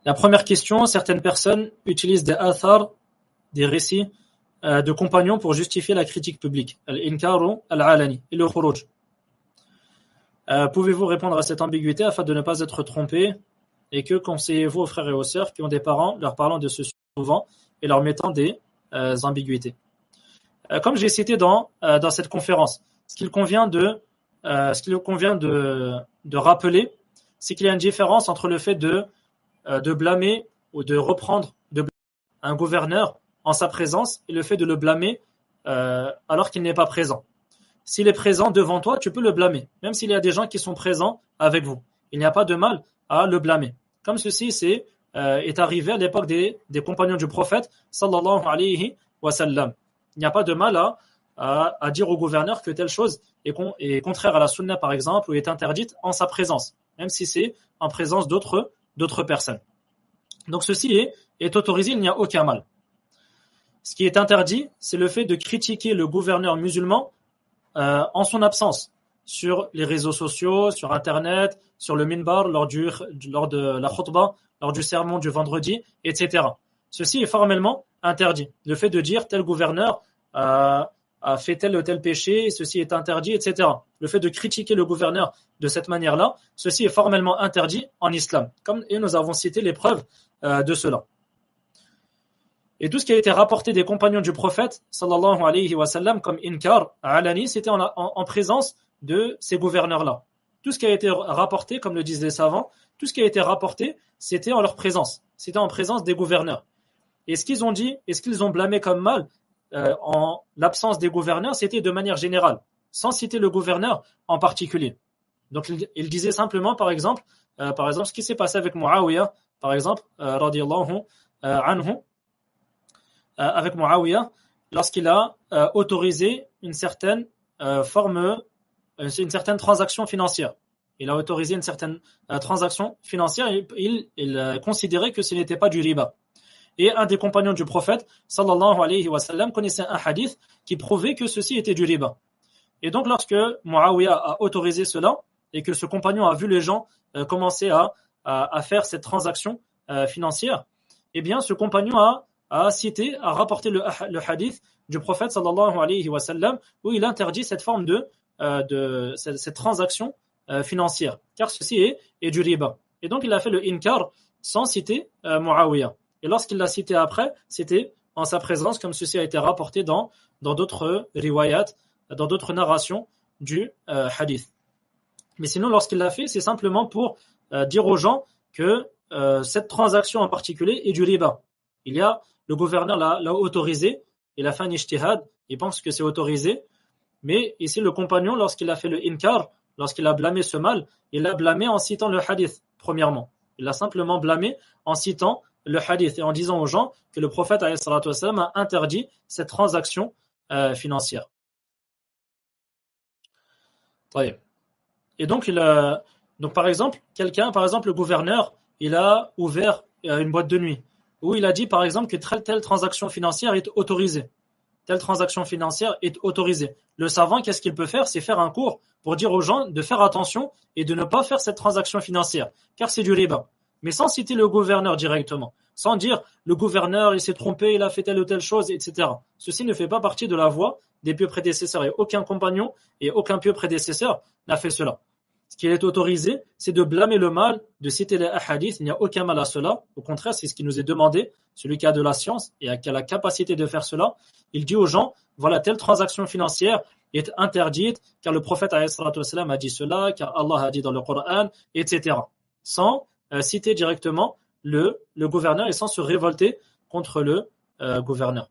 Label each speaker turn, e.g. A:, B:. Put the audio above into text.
A: La première question, certaines personnes utilisent des athar, des récits de compagnons pour justifier la critique publique. Al-inkaru al-alani et le khuruj. Pouvez-vous répondre à cette ambiguïté afin de ne pas être trompé? Et que conseillez-vous aux frères et aux sœurs qui ont des parents leur parlant de ce sujet souvent et leur mettant des ambiguïtés? Comme j'ai cité dans cette conférence, ce qu'il convient de rappeler, c'est qu'il y a une différence entre le fait de blâmer ou de reprendre un gouverneur en sa présence et le fait de le blâmer alors qu'il n'est pas présent. S'il est présent devant toi, tu peux le blâmer, même s'il y a des gens qui sont présents avec vous. Il n'y a pas de mal à le blâmer. Comme ceci est arrivé à l'époque des compagnons du prophète, sallallahu alayhi wa sallam. Il n'y a pas de mal à dire au gouverneur que telle chose est contraire à la sunna, par exemple, ou est interdite en sa présence, même si c'est en présence d'autres personnes. Donc ceci est autorisé, il n'y a aucun mal. Ce qui est interdit, c'est le fait de critiquer le gouverneur musulman en son absence, sur les réseaux sociaux, sur Internet, sur le minbar, lors de la khutbah, lors du sermon du vendredi, etc. Ceci est formellement interdit. Le fait de dire tel gouverneur a fait tel ou tel péché, ceci est interdit, etc. Le fait de critiquer le gouverneur de cette manière-là, ceci est formellement interdit en islam. Et nous avons cité les preuves de cela. Et tout ce qui a été rapporté des compagnons du prophète, sallallahu alayhi wa sallam, comme inkar, alani, c'était en présence de ces gouverneurs-là. Tout ce qui a été rapporté, comme le disent les savants, tout ce qui a été rapporté, c'était en leur présence. C'était en présence des gouverneurs. Et ce qu'ils ont dit, et ce qu'ils ont blâmé comme mal, en l'absence des gouverneurs, c'était de manière générale, sans citer le gouverneur en particulier. Donc, il disait simplement, par exemple, ce qui s'est passé avec Muawiyah, par exemple, radiyallahu anhu, avec Muawiyah, lorsqu'il a autorisé une certaine transaction financière. Il a autorisé une certaine transaction financière et il considérait que ce n'était pas du riba. Et un des compagnons du prophète, sallallahu alayhi wa sallam, connaissait un hadith qui prouvait que ceci était du riba. Et donc, lorsque Muawiyah a autorisé cela et que ce compagnon a vu les gens commencer à faire cette transaction financière, eh bien, ce compagnon a rapporté le hadith du prophète sallallahu alayhi wa sallam où il interdit cette forme cette transaction financière, car ceci est du riba. Et donc il a fait le inkar sans citer Muawiyah. Et lorsqu'il l'a cité après, c'était en sa présence, comme ceci a été rapporté dans d'autres riwayat, dans d'autres narrations du hadith. Mais sinon, lorsqu'il l'a fait, c'est simplement pour dire aux gens que cette transaction en particulier est du riba. Le gouverneur l'a autorisé, il a fait un ijtihad, il pense que c'est autorisé, mais ici le compagnon, lorsqu'il a fait le inkar, lorsqu'il a blâmé ce mal, il l'a blâmé en citant le hadith, premièrement. Il l'a simplement blâmé en citant le hadith et en disant aux gens que le prophète alayhi salatu wassalam a interdit cette transaction financière. Et donc, par exemple, le gouverneur, il a ouvert une boîte de nuit où il a dit, par exemple, que telle transaction financière est autorisée. Telle transaction financière est autorisée. Le savant, qu'est-ce qu'il peut faire? C'est faire un cours pour dire aux gens de faire attention et de ne pas faire cette transaction financière, car c'est du riba. Mais sans citer le gouverneur directement, sans dire le gouverneur, il s'est trompé, il a fait telle ou telle chose, etc. Ceci ne fait pas partie de la voie des pieux prédécesseurs et aucun compagnon et aucun pieux prédécesseur n'a fait cela. Ce qui est autorisé, c'est de blâmer le mal, de citer les hadiths, il n'y a aucun mal à cela. Au contraire, c'est ce qui nous est demandé. Celui qui a de la science et qui a la capacité de faire cela, il dit aux gens, voilà, telle transaction financière est interdite, car le prophète alayhi salatu wassalam a dit cela, car Allah a dit dans le Coran, etc. Sans citer directement le gouverneur et sans se révolter contre le gouverneur.